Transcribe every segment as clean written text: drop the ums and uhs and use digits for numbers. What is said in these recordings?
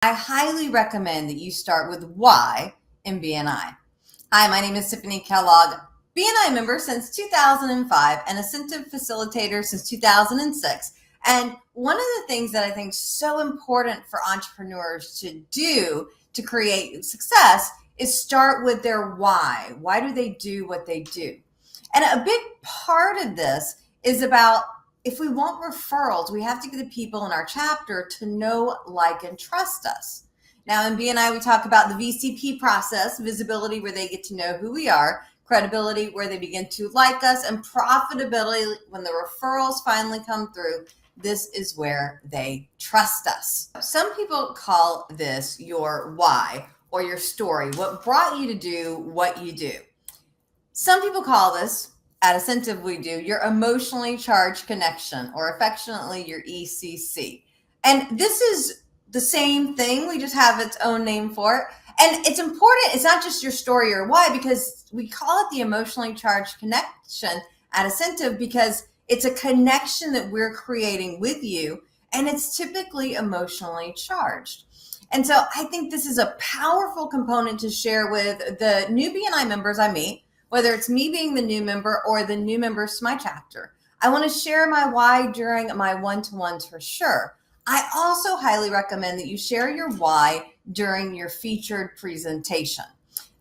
I highly recommend that you start with why in BNI. Hi, my name is Tiffanie Kellog, BNI member since 2005 and incentive facilitator since 2006. And one of the things that I think is so important for entrepreneurs to do to create success is start with their why. Why do they do what they do? And a big part of this is about, if we want referrals, we have to get the people in our chapter to know, like, and trust us. Now in BNI, we talk about the VCP process, visibility, where they get to know who we are, credibility, where they begin to like us, and profitability, when the referrals finally come through, this is where they trust us. Some people call this your why or your story, what brought you to do what you do. Some people call this, at Incentive we do, your emotionally charged connection, or affectionately your ECC. And this is the same thing, we just have its own name for it. And it's important, it's not just your story or why, because we call it the emotionally charged connection at Incentive because it's a connection that we're creating with you, and it's typically emotionally charged. And so I think this is a powerful component to share with the new BNI members I meet, whether it's me being the new member or the new members to my chapter. I want to share my why during my one-to-ones for sure. I also highly recommend that you share your why during your featured presentation.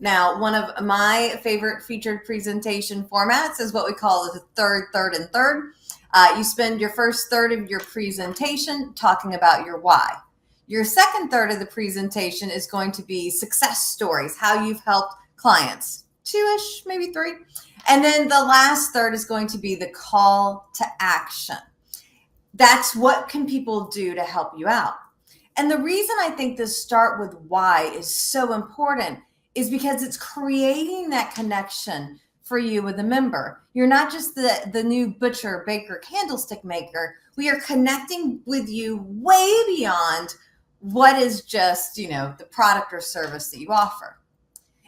Now, one of my favorite featured presentation formats is what we call the third, and third. You spend your first third of your presentation talking about your why. Your second third of the presentation is going to be success stories, how you've helped clients. Two-ish, maybe three. And then the last third is going to be the call to action. That's what can people do to help you out. And the reason I think this start with why is so important is because it's creating that connection for you with a member. You're not just the new butcher, baker, candlestick maker. We are connecting with you way beyond what is just, the product or service that you offer.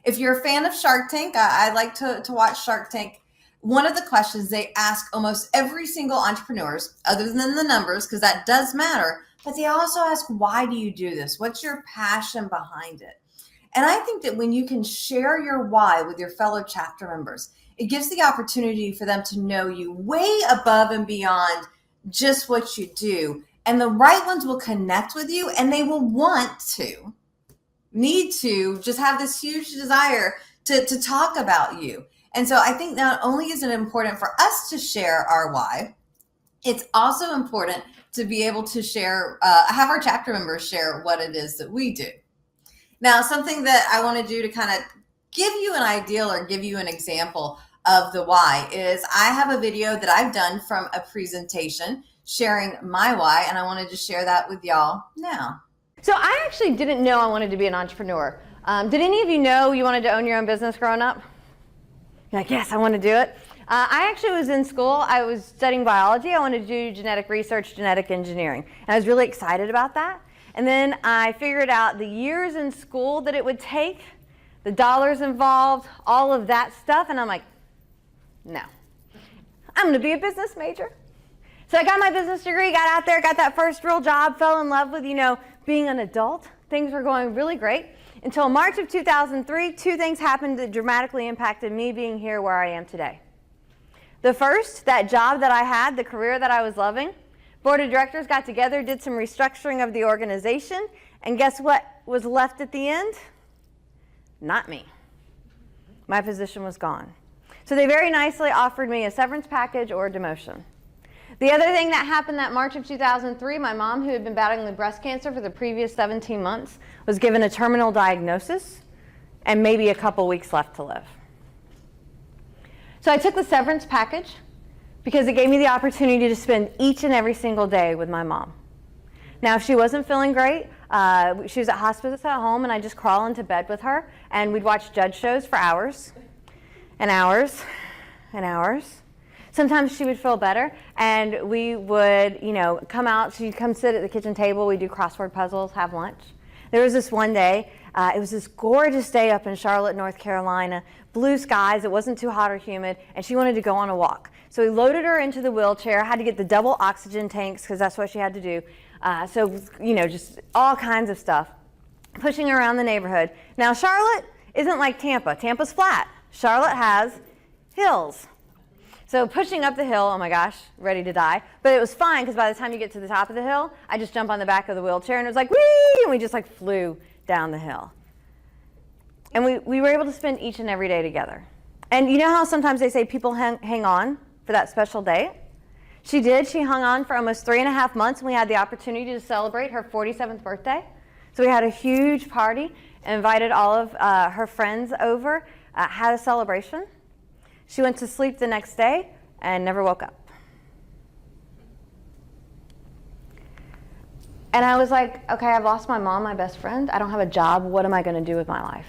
If you're a fan of Shark Tank, I like to watch Shark Tank. One of the questions they ask almost every single entrepreneurs, other than the numbers, because that does matter, but they also ask, why do you do this? What's your passion behind it? And I think that when you can share your why with your fellow chapter members, it gives the opportunity for them to know you way above and beyond just what you do. And the right ones will connect with you, and they will need to just have this huge desire to talk about you. And so I think not only is it important for us to share our why, it's also important to be able to share, have our chapter members share what it is that we do. Now, something that I want to do to kind of give you an idea or give you an example of the why is I have a video that I've done from a presentation sharing my why, and I wanted to share that with y'all now. So I actually didn't know I wanted to be an entrepreneur. Did any of you know you wanted to own your own business growing up? You're like, yes, I want to do it. I actually was in school. I was studying biology. I wanted to do genetic research, genetic engineering. And I was really excited about that. And then I figured out the years in school that it would take, the dollars involved, all of that stuff. And I'm like, no, I'm going to be a business major. So I got my business degree, got out there, got that first real job, fell in love with, being an adult. Things were going really great until March of 2003. Two things happened that dramatically impacted me being here where I am today. The first, that job that I had, the career that I was loving, board of directors got together, did some restructuring of the organization, and guess what was left at the end? Not me. My position was gone. So they very nicely offered me a severance package or a demotion. The other thing that happened that March of 2003, my mom, who had been battling with breast cancer for the previous 17 months, was given a terminal diagnosis and maybe a couple weeks left to live. So I took the severance package because it gave me the opportunity to spend each and every single day with my mom. Now, if she wasn't feeling great, she was at hospice at home, and I just crawl into bed with her, and we'd watch judge shows for hours and hours and hours. Sometimes she would feel better, and we would, come out. She'd come sit at the kitchen table. We'd do crossword puzzles, have lunch. There was this one day, it was this gorgeous day up in Charlotte, North Carolina, blue skies, it wasn't too hot or humid, and she wanted to go on a walk. So we loaded her into the wheelchair, had to get the double oxygen tanks because that's what she had to do. So, just all kinds of stuff. pushing around the neighborhood. Now, Charlotte isn't like Tampa. Tampa's flat. Charlotte has hills. So pushing up the hill, oh my gosh, ready to die. But it was fine because by the time you get to the top of the hill, I just jump on the back of the wheelchair and it was like, whee! And we just like flew down the hill. And we were able to spend each and every day together. And you know how sometimes they say people hang on for that special day? She did. She hung on for almost 3.5 months, and we had the opportunity to celebrate her 47th birthday. So we had a huge party, invited all of her friends over, had a celebration. She went to sleep the next day and never woke up. And I was like, okay, I've lost my mom, my best friend. I don't have a job. What am I going to do with my life?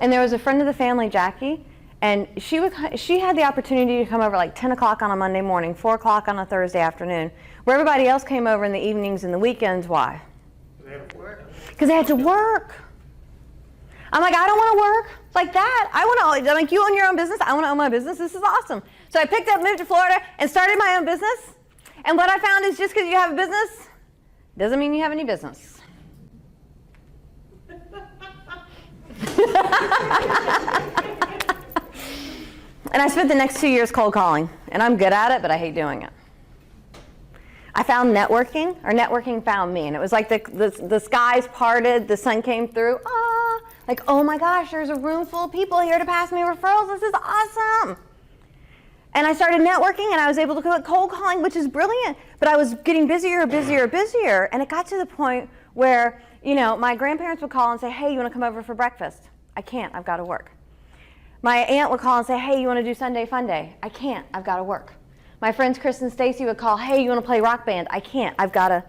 And there was a friend of the family, Jackie, and she had the opportunity to come over like 10 o'clock on a Monday morning, 4 o'clock on a Thursday afternoon, where everybody else came over in the evenings and the weekends. Why? Because they had to work. I'm like, I don't want to work like that. I'm like, you own your own business. I want to own my business. This is awesome. So I picked up, moved to Florida, and started my own business. And what I found is just because you have a business doesn't mean you have any business. And I spent the next 2 years cold calling. And I'm good at it, but I hate doing it. I found networking, or networking found me. And it was like the skies parted, the sun came through. Like, oh my gosh, there's a room full of people here to pass me referrals. This is awesome. And I started networking, and I was able to quit cold calling, which is brilliant. But I was getting busier, and it got to the point where, you know, my grandparents would call and say, hey, you want to come over for breakfast? I can't, I've got to work. My aunt would call and say, hey, you want to do Sunday Fun Day? I can't, I've got to work. My friends Chris and Stacy would call, hey, you want to play rock band? I can't, I've got to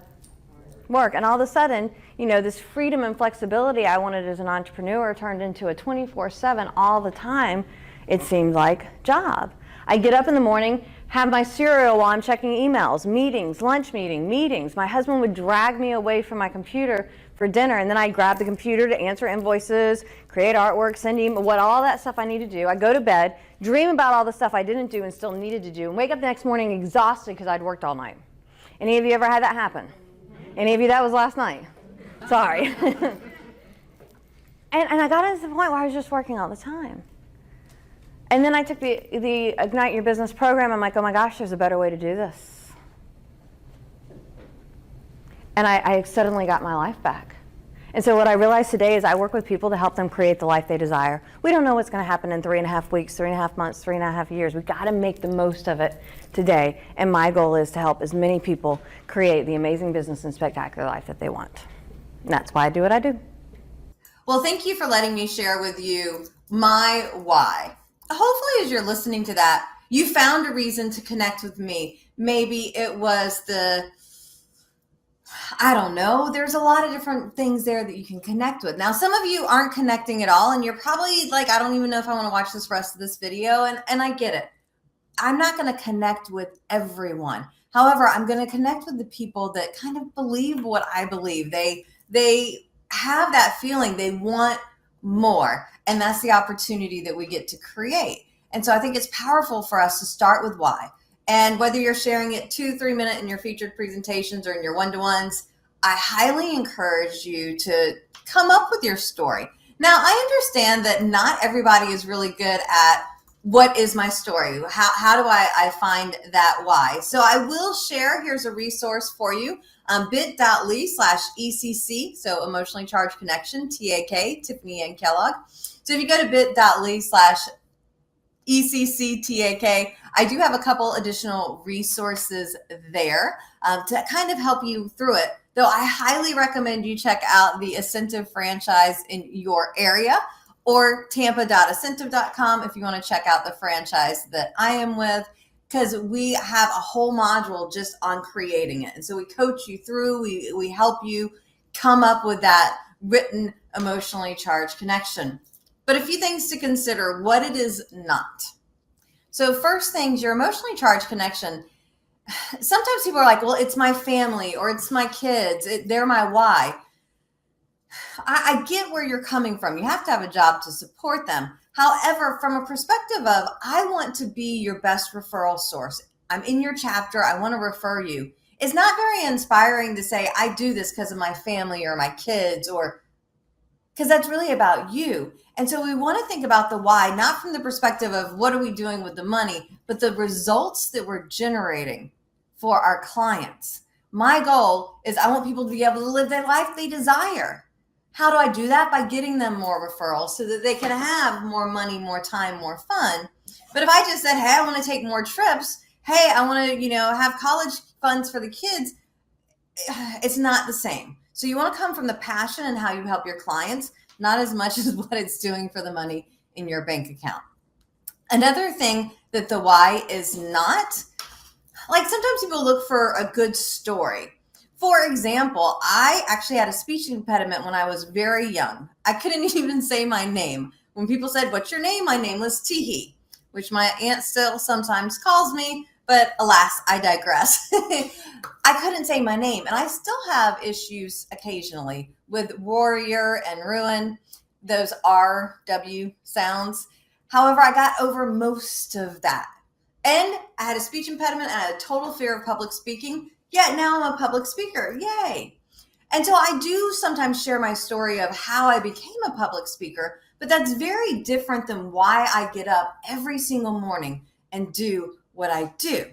work. And all of a sudden, you know, this freedom and flexibility I wanted as an entrepreneur turned into a 24/7 all the time, it seemed like, job. I get up in the morning, have my cereal while I'm checking emails, meetings, lunch meetings. My husband would drag me away from my computer for dinner, and then I'd grab the computer to answer invoices, create artwork, send email, all that stuff I need to do. I go to bed, dream about all the stuff I didn't do and still needed to do, and wake up the next morning exhausted because I'd worked all night. Any of you ever had that happen? Any of you, that was last night? Sorry. and I got into the point where I was just working all the time. And then I took the Ignite Your Business program. I'm like, oh my gosh, there's a better way to do this. And I suddenly got my life back. And so what I realized today is I work with people to help them create the life they desire. We don't know what's going to happen in 3.5 weeks, 3.5 months, 3.5 years. We've got to make the most of it today. And my goal is to help as many people create the amazing business and spectacular life that they want. And that's why I do what I do. Well, thank you for letting me share with you my why. Hopefully, as you're listening to that, you found a reason to connect with me. Maybe it was I don't know. There's a lot of different things there that you can connect with. Now, some of you aren't connecting at all, and you're probably like, I don't even know if I want to watch this rest of this video, and I get it. I'm not going to connect with everyone. However, I'm going to connect with the people that kind of believe what I believe. They have that feeling they want more, and that's the opportunity that we get to create. And so I think it's powerful for us to start with why. And whether you're sharing it 2-3 minute in your featured presentations or in your one-to-ones, I highly encourage you to come up with your story. Now, I understand that not everybody is really good at what is my story? How do I find that why? So I will share, here's a resource for you, bit.ly/ECC, so Emotionally Charged Connection, TAK, Tiffanie Kellog. So if you go to bit.ly/ECCTAK, I do have a couple additional resources there to kind of help you through it. Though I highly recommend you check out the Ascentive franchise in your area or tampa.ascentive.com if you want to check out the franchise that I am with, because we have a whole module just on creating it. And so we coach you through, we help you come up with that written emotionally charged connection. But a few things to consider what it is not. So first things, your emotionally charged connection. Sometimes people are like, well, it's my family or it's my kids. They're my why. I get where you're coming from. You have to have a job to support them. However, from a perspective of, I want to be your best referral source. I'm in your chapter. I want to refer you. It's not very inspiring to say, I do this because of my family or my kids, or because that's really about you. And so we want to think about the why, not from the perspective of what are we doing with the money, but the results that we're generating for our clients. My goal is I want people to be able to live the life they desire. How do I do that? By getting them more referrals so that they can have more money, more time, more fun. But if I just said, hey, I want to take more trips, hey, I want to, have college funds for the kids, it's not the same. So you want to come from the passion and how you help your clients, not as much as what it's doing for the money in your bank account. Another thing that the why is not, like sometimes people look for a good story. For example, I actually had a speech impediment when I was very young. I couldn't even say my name. When people said, what's your name? My name was Teehee, which my aunt still sometimes calls me, but alas, I digress. I couldn't say my name, and I still have issues occasionally with warrior and ruin, those RW sounds. However, I got over most of that. And I had a speech impediment and I had a total fear of public speaking, yet now I'm a public speaker. Yay. And so I do sometimes share my story of how I became a public speaker, but that's very different than why I get up every single morning and do what I do.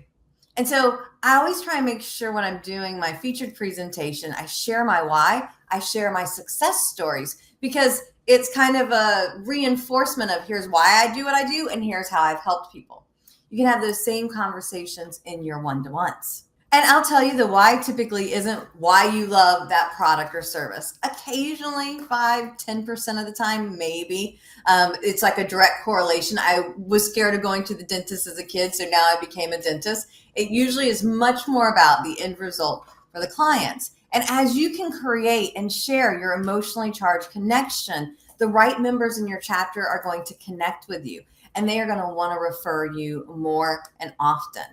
And so I always try and make sure when I'm doing my featured presentation, I share my why, I share my success stories, because it's kind of a reinforcement of here's why I do what I do and here's how I've helped people. You can have those same conversations in your one-to-ones. And I'll tell you, the why typically isn't why you love that product or service. Occasionally, 5-10% of the time, maybe. It's like a direct correlation. I was scared of going to the dentist as a kid, so now I became a dentist. It usually is much more about the end result for the clients. And as you can create and share your emotionally charged connection, the right members in your chapter are going to connect with you, and they are going to want to refer you more and often.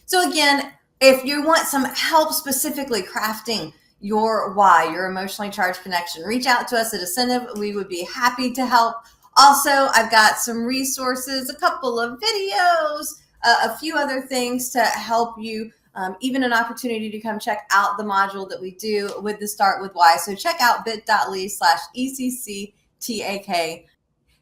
So again, if you want some help specifically crafting your why, your emotionally charged connection, reach out to us at Ascentive. We would be happy to help. Also, I've got some resources, a couple of videos, a few other things to help you, even an opportunity to come check out the module that we do with the Start With Why. So check out bit.ly/ECCTAK.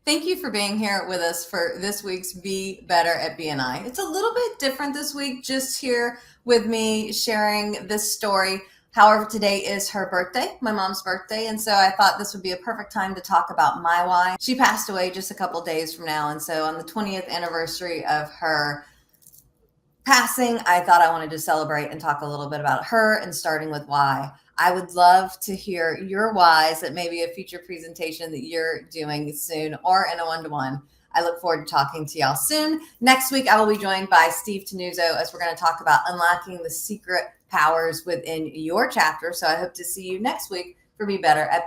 Thank you for being here with us for this week's Be Better at BNI. It's a little bit different this week, just here with me sharing this story. However, today is her birthday, my mom's birthday, and so I thought this would be a perfect time to talk about my why. She passed away just a couple days from now, and so on the 20th anniversary of her passing, I thought I wanted to celebrate and talk a little bit about her and starting with why. I would love to hear your whys at maybe a future presentation that you're doing soon or in a one-to-one. I look forward to talking to y'all soon. Next week, I will be joined by Steve Tenuzzo as we're going to talk about unlocking the secret powers within your chapter. So I hope to see you next week for Be Better at BNI.